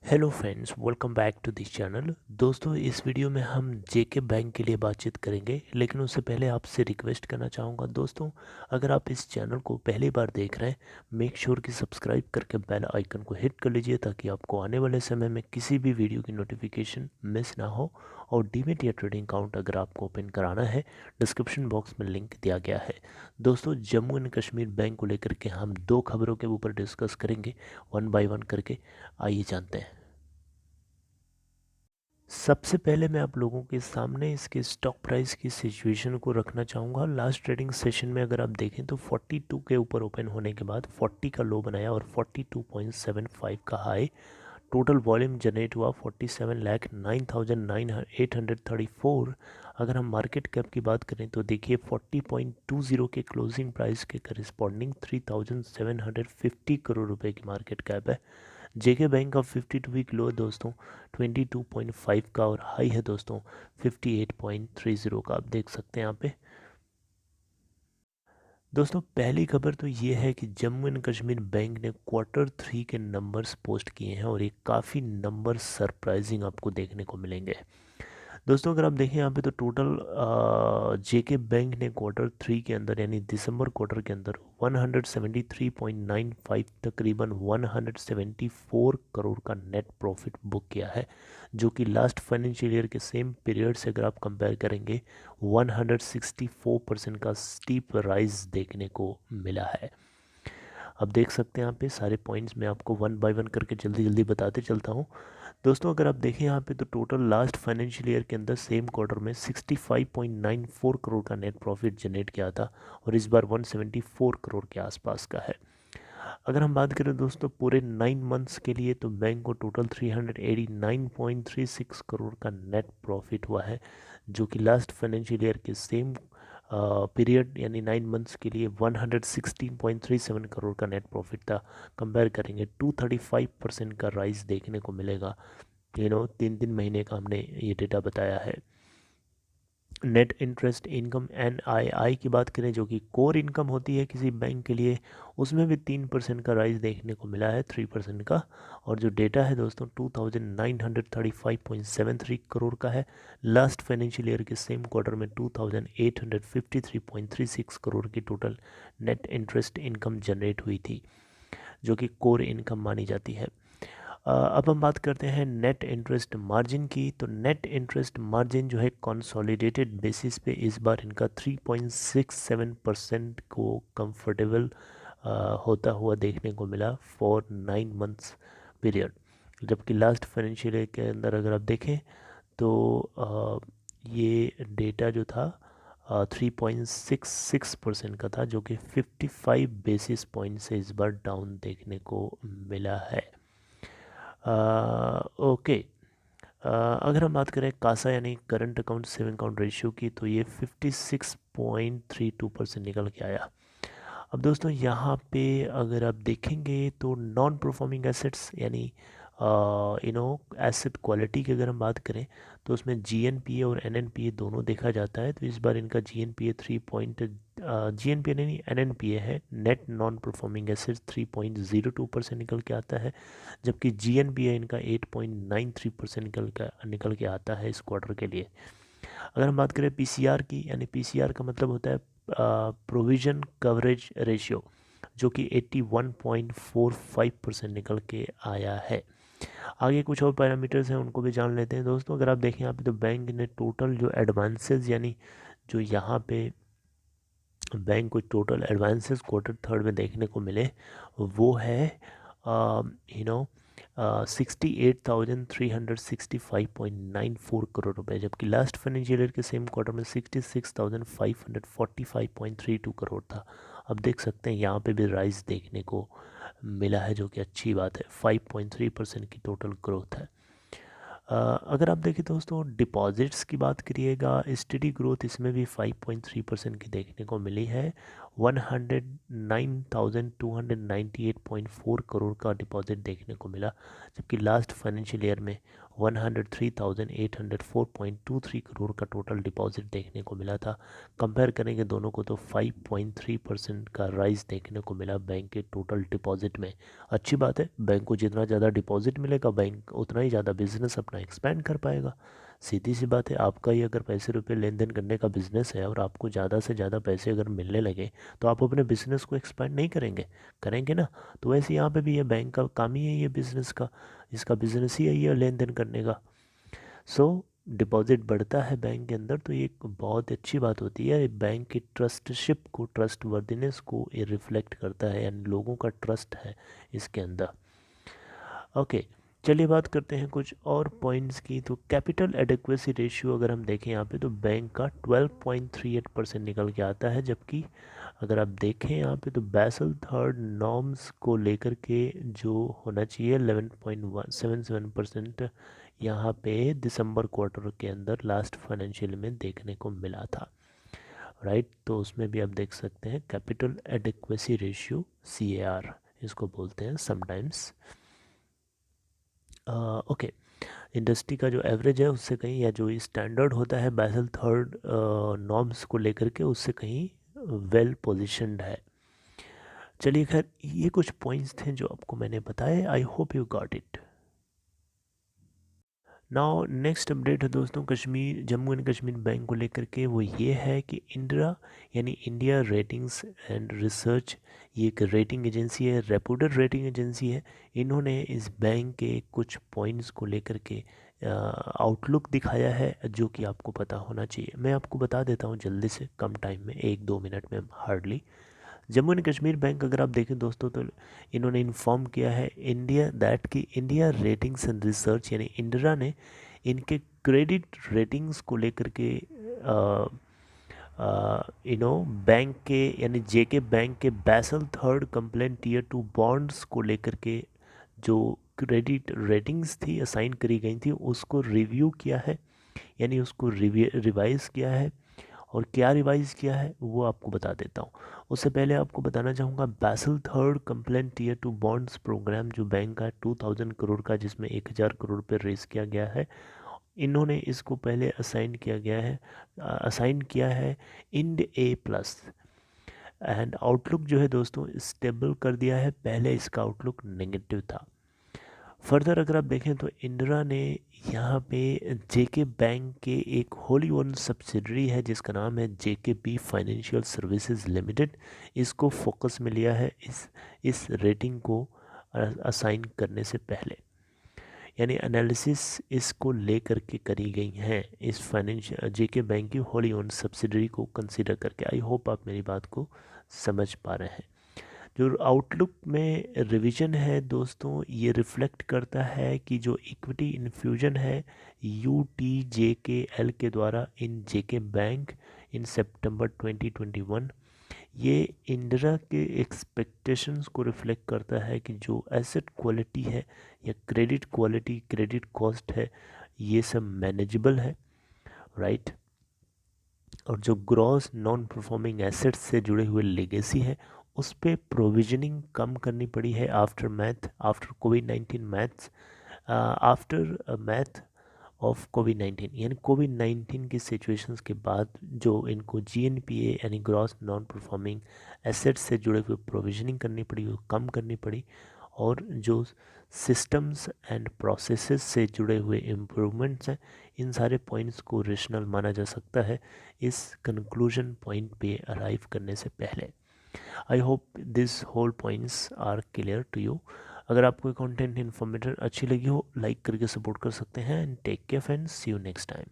Hello friends, welcome back to this channel. दोस्तों, इस video में हम जेके बैंक के लिए बातचीत करेंगे, लेकिन उससे पहले आपसे रिक्वेस्ट करना चाहूँगा दोस्तों, अगर आप इस चैनल को पहली बार देख रहे हैं, मेक श्योर कि सब्सक्राइब करके बेल आइकन को हिट कर लीजिए ताकि आपको आने वाले समय में किसी भी वीडियो की नोटिफिकेशन मिस ना हो। और डीमेट या ट्रेडिंग अकाउंट अगर आपको ओपन कराना है, डिस्क्रिप्शन बॉक्स में लिंक दिया गया है। दोस्तों, जम्मू एंड कश्मीर बैंक को लेकर के हम दो खबरों के ऊपर डिस्कस करेंगे, वन बाय वन करके। आइए जानते हैं। सबसे पहले मैं आप लोगों के सामने इसके स्टॉक प्राइस की सिचुएशन को रखना चाहूँगा। लास्ट ट्रेडिंग सेशन में अगर आप देखें तो 42 के ऊपर ओपन होने के बाद 40 का लो बनाया और 42.75 का हाई। टोटल वॉल्यूम जनरेट हुआ 47,09,834। अगर हम मार्केट कैप की बात करें तो देखिए 40.20 के क्लोजिंग प्राइस के करस्पॉन्डिंग 3,750 करोड़ रुपए की मार्केट कैप है। जेके बैंक का 52 वीक लो है दोस्तों 22.5 का, और हाई है दोस्तों 58.30 का। आप देख सकते हैं यहाँ पे। दोस्तों, पहली खबर तो ये है कि जम्मू एंड कश्मीर बैंक ने Q3 के नंबर्स पोस्ट किए हैं और ये काफ़ी नंबर सरप्राइजिंग आपको देखने को मिलेंगे। दोस्तों, अगर आप देखें यहाँ पे तो टोटल जेके बैंक ने Q3 के अंदर यानी दिसंबर क्वार्टर के अंदर 173.95 तकरीबन 174 करोड़ का नेट प्रॉफिट बुक किया है, जो कि लास्ट फाइनेंशियल ईयर के सेम पीरियड से अगर आप कंपेयर करेंगे 164% का स्टीप राइज देखने को मिला है। अब देख सकते हैं यहाँ पे सारे पॉइंट्स मैं आपको वन बाय वन करके जल्दी जल्दी बताते चलता हूँ। दोस्तों, अगर आप देखें यहाँ पे तो टोटल लास्ट फाइनेंशियल ईयर के अंदर सेम क्वार्टर में 65.94 करोड़ का नेट प्रॉफिट जनरेट किया था और इस बार 174 करोड़ के आसपास का है। अगर हम बात करें दोस्तों पूरे 9 मंथ्स के लिए तो बैंक को टोटल 389.36 करोड़ का नेट प्रॉफिट हुआ है, जो कि लास्ट फाइनेंशियल ईयर के सेम पीरियड यानी 9 मंथ्स के लिए 116.37 करोड़ का नेट प्रॉफिट था। कंपेयर करेंगे 235% का राइज देखने को मिलेगा। 3 महीने का हमने ये डेटा बताया है। नेट इंटरेस्ट इनकम NII की बात करें, जो कि कोर इनकम होती है किसी बैंक के लिए, उसमें भी 3% का राइज देखने को मिला है, 3% का। और जो डेटा है दोस्तों 2935.73 करोड़ का है। लास्ट फाइनेंशियल ईयर के सेम क्वार्टर में 2853.36 करोड़ की total net interest income generate हुई थी, जो कि कोर इनकम मानी जाती है। अब हम बात करते हैं नेट इंटरेस्ट मार्जिन की। तो नेट इंटरेस्ट मार्जिन जो है कंसोलिडेटेड बेसिस पे इस बार इनका 3.67% को कंफर्टेबल होता हुआ देखने को मिला फॉर 9 मंथ्स पीरियड। जबकि लास्ट फाइनेंशियल ईयर के अंदर अगर आप देखें तो ये डेटा जो था 3.66% का था, जो कि 55 बेसिस पॉइंट से इस बार डाउन देखने को मिला है। ओके। अगर हम बात करें कासा यानी current account saving account ratio की, तो ये 56.32% निकल के आया। अब दोस्तों यहाँ पे अगर आप देखेंगे तो नॉन परफॉर्मिंग एसेट्स यानी एसेट क्वालिटी की अगर हम बात करें तो उसमें GNPA और NNPA दोनों देखा जाता है। तो इस बार इनका GNPA 3 है, नेट नॉन परफॉर्मिंग एसेट्स 3.02% निकल के आता है, जबकि GNPA इनका 8.93% निकल के आता है इस क्वार्टर के लिए। अगर हम बात करें PCR की, यानी PCR का मतलब होता है प्रोविजन कवरेज रेशियो, जो कि 81.45% निकल के आया है। आगे कुछ और पैरामीटर्स हैं, उनको भी जान लेते हैं दोस्तों। अगर आप देखें यहाँ पे तो बैंक ने टोटल जो एडवांसेस यानी जो यहाँ पे बैंक को टोटल एडवांसेस Q3 में देखने को मिले वो है यू नो 68,365.94 करोड़ रुपए, जबकि लास्ट फाइनेंशियल ईयर के सेम क्वार्टर में 66,545.32 करोड़ था। अब देख सकते हैं यहाँ पे भी राइज देखने को मिला है, जो कि अच्छी बात है। 5.3% की टोटल ग्रोथ है। अगर आप देखें दोस्तों डिपॉजिट्स की बात करिएगा, स्टडी ग्रोथ इसमें भी 5.3% की देखने को मिली है। 109,298.4 करोड़ का डिपॉजिट देखने को मिला, जबकि लास्ट फाइनेंशियल ईयर में 103,804.23 करोड़ का टोटल डिपॉजिट देखने को मिला था। कंपेयर करेंगे दोनों को तो 5.3% का राइज देखने को मिला बैंक के टोटल डिपॉजिट में। अच्छी बात है, बैंक को जितना ज़्यादा डिपॉजिट मिलेगा बैंक उतना ही ज़्यादा बिजनेस अपना एक्सपेंड कर पाएगा। सीधी सी बात है, आपका ही अगर पैसे रुपए लेन देन करने का बिजनेस है और आपको ज़्यादा से ज़्यादा पैसे अगर मिलने लगे तो आप अपने बिजनेस को एक्सपेंड नहीं करेंगे ना। तो वैसे यहाँ पे भी ये बैंक का काम ही है, ये बिज़नेस का, इसका बिज़नेस ही है ये लेन देन करने का। सो डिपॉजिट बढ़ता है बैंक के अंदर तो ये एक बहुत अच्छी बात होती है। बैंक की ट्रस्टशिप को, ट्रस्ट वर्दीनेस को ये रिफ्लेक्ट करता है, यानी लोगों का ट्रस्ट है इसके अंदर। ओके, चलिए बात करते हैं कुछ और पॉइंट्स की। तो कैपिटल एडिक्वेसी रेशियो अगर हम देखें यहाँ पे तो बैंक का 12.38% निकल के आता है, जबकि अगर आप देखें यहाँ पे तो बैसल थर्ड नॉर्म्स को लेकर के जो होना चाहिए 11.77% यहाँ पे दिसंबर क्वार्टर के अंदर लास्ट फाइनेंशियल में देखने को मिला था, राइट। तो उसमें भी आप देख सकते हैं कैपिटल एडिक्वेसी रेशियो, CAR इसको बोलते हैं समटाइम्स। ओके, इंडस्ट्री का जो एवरेज है उससे कहीं, या जो स्टैंडर्ड होता है बैसल थर्ड नॉर्म्स को लेकर के, उससे कहीं वेल पोजीशनड है। चलिए खैर, ये कुछ पॉइंट्स थे जो आपको मैंने बताए। I hope you got it. Now next update है दोस्तों कश्मीर, जम्मू एंड कश्मीर बैंक को लेकर के। वो ये है कि इंडिया यानी इंडिया रेटिंग्स एंड रिसर्च, ये एक रेटिंग एजेंसी है, रेप्यूटेड रेटिंग एजेंसी है। इन्होंने इस बैंक के कुछ पॉइंट्स को लेकर के आउटलुक दिखाया है जो कि आपको पता होना चाहिए। मैं आपको बता देता हूँ जल्दी से, कम टाइम में, 1-2 मिनट में hardly. Jammu and Kashmir bank अगर आप देखें दोस्तों तो इन्होंने इन्फॉर्म किया है इंडिया रेटिंग्स एंड रिसर्च यानी इंडिया ने इनके क्रेडिट रेटिंग्स को लेकर के बैंक के यानी जेके बैंक के बैसल थर्ड कंप्लेंट टियर 2 बॉन्ड्स को लेकर के जो क्रेडिट रेटिंग्स थी असाइन करी गई थी उसको रिव्यू किया है, यानी उसको रिवाइज़ किया है। और क्या रिवाइज़ किया है वो आपको बता देता हूँ। उससे पहले आपको बताना चाहूँगा Basel third compliant tier 2 bonds program जो बैंक का 2000 करोड़ का, जिसमें 1000 करोड़ पे रेस किया गया है, इन्होंने इसको पहले असाइन किया है इंड A+ एंड आउटलुक जो है दोस्तों स्टेबल कर दिया है। पहले इसका आउटलुक नेगेटिव था। फर्दर अगर आप देखें तो इंदिरा ने यहाँ पे जेके बैंक के एक होली ओन सब्सिडरी है जिसका नाम है JKB फाइनेंशियल सर्विसेज लिमिटेड, इसको फोकस में लिया है इस रेटिंग को असाइन करने से पहले, यानी एनालिसिस इसको लेकर के करी गई हैं इस फाइनेंशियल जेके बैंक की होली ओन सब्सिडरी को कंसीडर करके। आई होप आप मेरी बात को समझ पा रहे हैं। जो आउटलुक में रिवीजन है दोस्तों, ये रिफ्लेक्ट करता है कि जो इक्विटी इन्फ्यूजन है UTJKL के द्वारा इन जेके बैंक इन सितंबर 2021, ये इंदिरा के एक्सपेक्टेशंस को रिफ्लेक्ट करता है कि जो एसेट क्वालिटी है या क्रेडिट क्वालिटी, क्रेडिट कॉस्ट है, ये सब मैनेजेबल है, राइट। और जो ग्रॉस नॉन परफॉर्मिंग एसेट्स से जुड़े हुए लेगेसी है उस पर प्रोविजनिंग कम करनी पड़ी है आफ्टर कोविड-19 मैथ ऑफ कोविड-19, यानी कोविड-19 की सिचुएशंस के बाद जो इनको GNPA यानी ग्रॉस नॉन परफॉर्मिंग एसेट्स से जुड़े हुए प्रोविजनिंग करनी पड़ी, वो कम करनी पड़ी। और जो सिस्टम्स एंड प्रोसेसेस से जुड़े हुए इम्प्रूवमेंट्स हैं, इन सारे पॉइंट्स को रेशनल माना जा सकता है इस कंक्लूजन पॉइंट पे अराइव करने से पहले। I hope this whole points are clear to you. अगर आपको कंटेंट इन्फॉर्मेटिव अच्छी लगी हो लाइक करके सपोर्ट कर सकते हैं। And take care friends, see you next time.